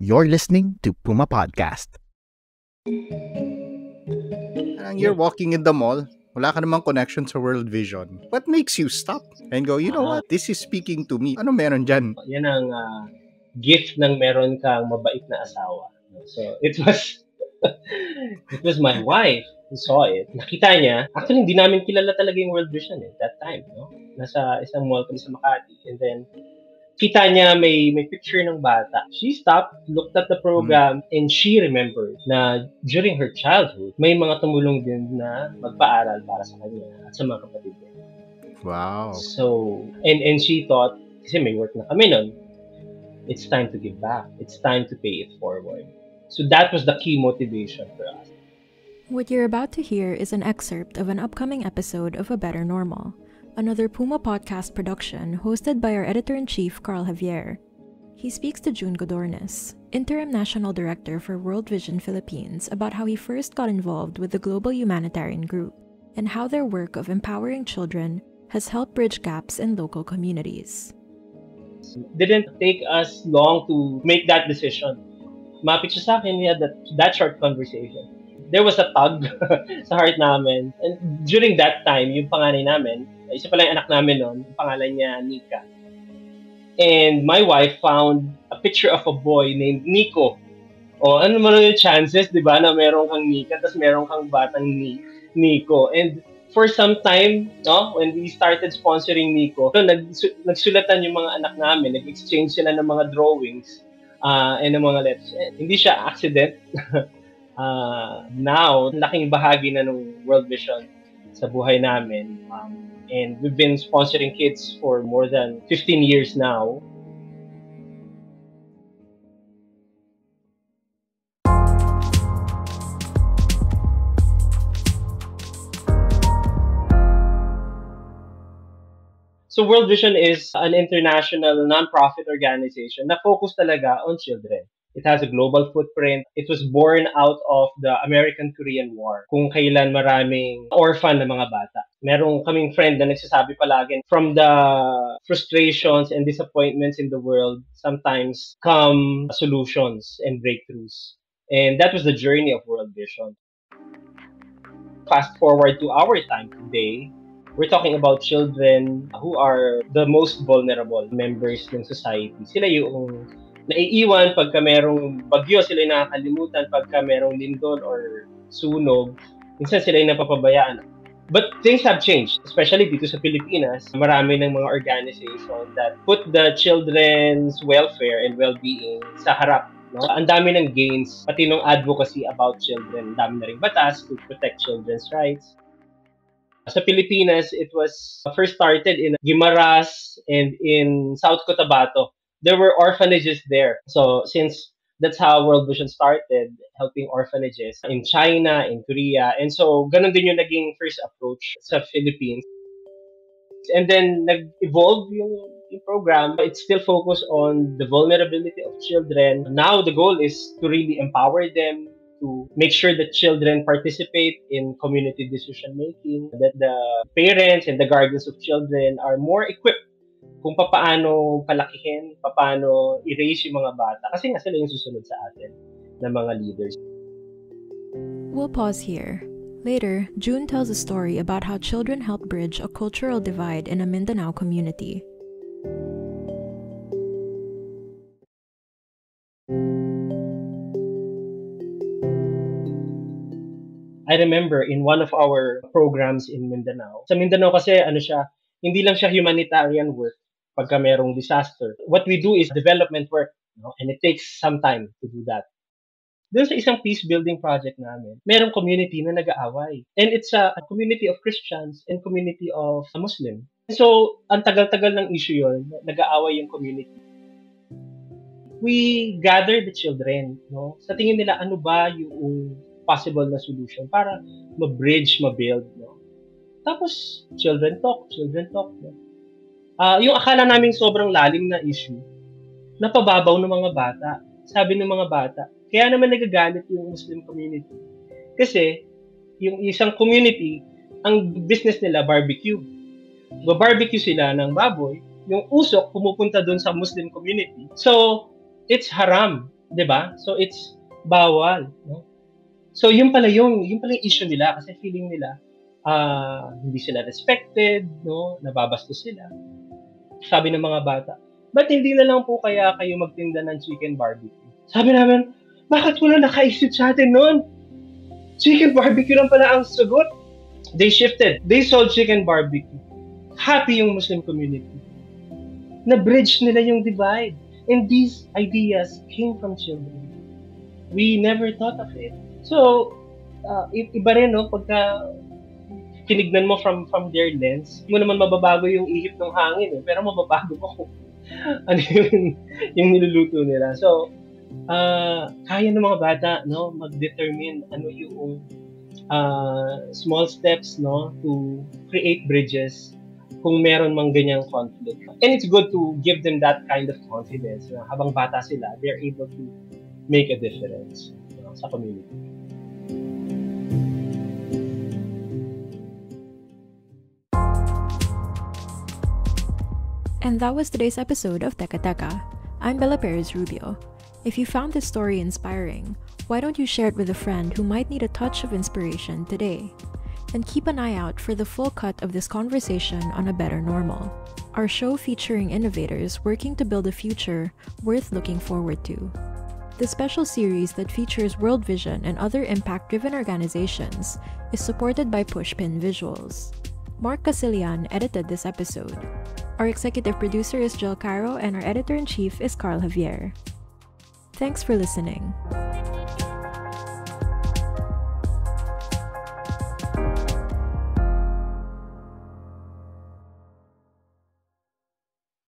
You're listening to Puma Podcast. You're walking in the mall, wala ka namang connection sa World Vision. What makes you stop and go, you know what, this is speaking to me. Ano meron dyan? Yan ang gift ng meron kang mabait na asawa. So, it was my wife who saw it. Nakita niya, actually, hindi namin kilala talaga yung World Vision that time. No? Nasa isang mall kami sa Makati. And then, kita niya may picture ng bata. She stopped, looked at the program, and she remembered na during her childhood, may mga tumulong din na magpaaral para sa kanya at sa mga kapatid niya. Wow. So, and she thought, kasi may work na kami nun, it's time to give back. It's time to pay it forward. So that was the key motivation for us. What you're about to hear is an excerpt of an upcoming episode of A Better Normal, another Puma Podcast production hosted by our editor-in-chief, Carl Javier. He speaks to June Godornes, Interim National Director for World Vision Philippines, about how he first got involved with the Global Humanitarian Group and how their work of empowering children has helped bridge gaps in local communities. Didn't take us long to make that decision. Mapit siya sa akin, we had that short conversation. There was a tug sa heart namin. And during that time, yung panganay namin, isa pala yung anak namin noon, yung pangalan niya Nika. And my wife found a picture of a boy named Nico. O, ano naman yung chances, di ba, na meron kang Nika, tapos meron kang batang Nico. And for some time, no, when we started sponsoring Nico, nagsulatan yung mga anak namin, nag-exchange sila ng mga drawings and ng mga letters. Hindi siya accident. Now, laking bahagi na ng World Vision sa buhay namin. And we've been sponsoring kids for more than 15 years now. So World Vision is an international non-profit organization na focus talaga on children. It has a global footprint. It was born out of the American-Korean War, kung kailan maraming orphan na mga bata. Meron kaming friend na nagsasabi palagi, from the frustrations and disappointments in the world, sometimes come solutions and breakthroughs. And that was the journey of World Vision. Fast forward to our time today, we're talking about children who are the most vulnerable members ng society. Sila yung naiiwan pagka merong bagyo, sila yung nakakalimutan pagka merong lindol or sunog. Minsan sila yung napapabayaan. But things have changed, especially dito sa Pilipinas. Marami ng mga organization that put the children's welfare and well-being sa harap. No? Ang dami ng gains, pati ng advocacy about children. Ang dami na ring batas to protect children's rights. Sa Pilipinas, it was first started in Guimaras and in South Cotabato. There were orphanages there. So since that's how World Vision started, helping orphanages in China, in Korea. And so ganun din yung naging first approach sa Philippines. And then nag-evolve yung program. It's still focused on the vulnerability of children. Now the goal is to really empower them, to make sure that children participate in community decision making, that the parents and the guardians of children are more equipped kung paano palakihin, paano i-raise yung mga bata. Kasi nga sila yung susunod sa atin na mga leaders. We'll pause here. Later, June tells a story about how children help bridge a cultural divide in a Mindanao community. I remember in one of our programs in Mindanao. Sa Mindanao kasi hindi lang siya humanitarian work pagka merong disaster. What we do is development work, and it takes some time to do that. Doon sa isang peace building project namin, merong community na nag-aaway. And it's a community of Christians and community of Muslim. So, ang tagal-tagal ng issue yon, nag-aaway yung community. We gather the children, sa tingin nila ano ba yung possible na solution para ma-bridge, ma-build. Tapos, children talk. Yung akala naming sobrang lalim na issue, napababaw ng mga bata. Sabi ng mga bata, kaya naman nagagalit yung Muslim community. Kasi, yung isang community, ang business nila, barbecue. Barbecue sila ng baboy, yung usok pumupunta doon sa Muslim community. So, it's haram 'Di ba? So it's bawal, no? So yun pala yung issue nila kasi feeling nila hindi sila respected, no? Nababastos sila. Sabi ng mga bata, ba't hindi na lang po kaya kayo magtinda ng chicken barbecue? Sabi namin, bakit wala nakaisip sa atin nun? Chicken barbecue lang pala ang sagot. They shifted. They sold chicken barbecue. Happy yung Muslim community. Na-bridge nila yung divide. And these ideas came from children. We never thought of it. So, iba rin, no? Pagka tinignan mo from their lens, hindi mo naman mababago yung ihip ng hangin, pero mababago mo kung ano yung niluluto nila. So, kaya ng mga bata, no, mag-determine ano yung small steps, no, to create bridges kung meron mang ganyang conflict. And it's good to give them that kind of confidence. Habang bata sila, they're able to make a difference, sa community. And that was today's episode of Teka Teka. I'm Bella Perez Rubio. If you found this story inspiring, why don't you share it with a friend who might need a touch of inspiration today? And keep an eye out for the full cut of this conversation on A Better Normal, our show featuring innovators working to build a future worth looking forward to. The special series that features World Vision and other impact-driven organizations is supported by Pushpin Visuals. Mark Casilian edited this episode. Our executive producer is Jill Caro, and our editor-in-chief is Carl Javier. Thanks for listening.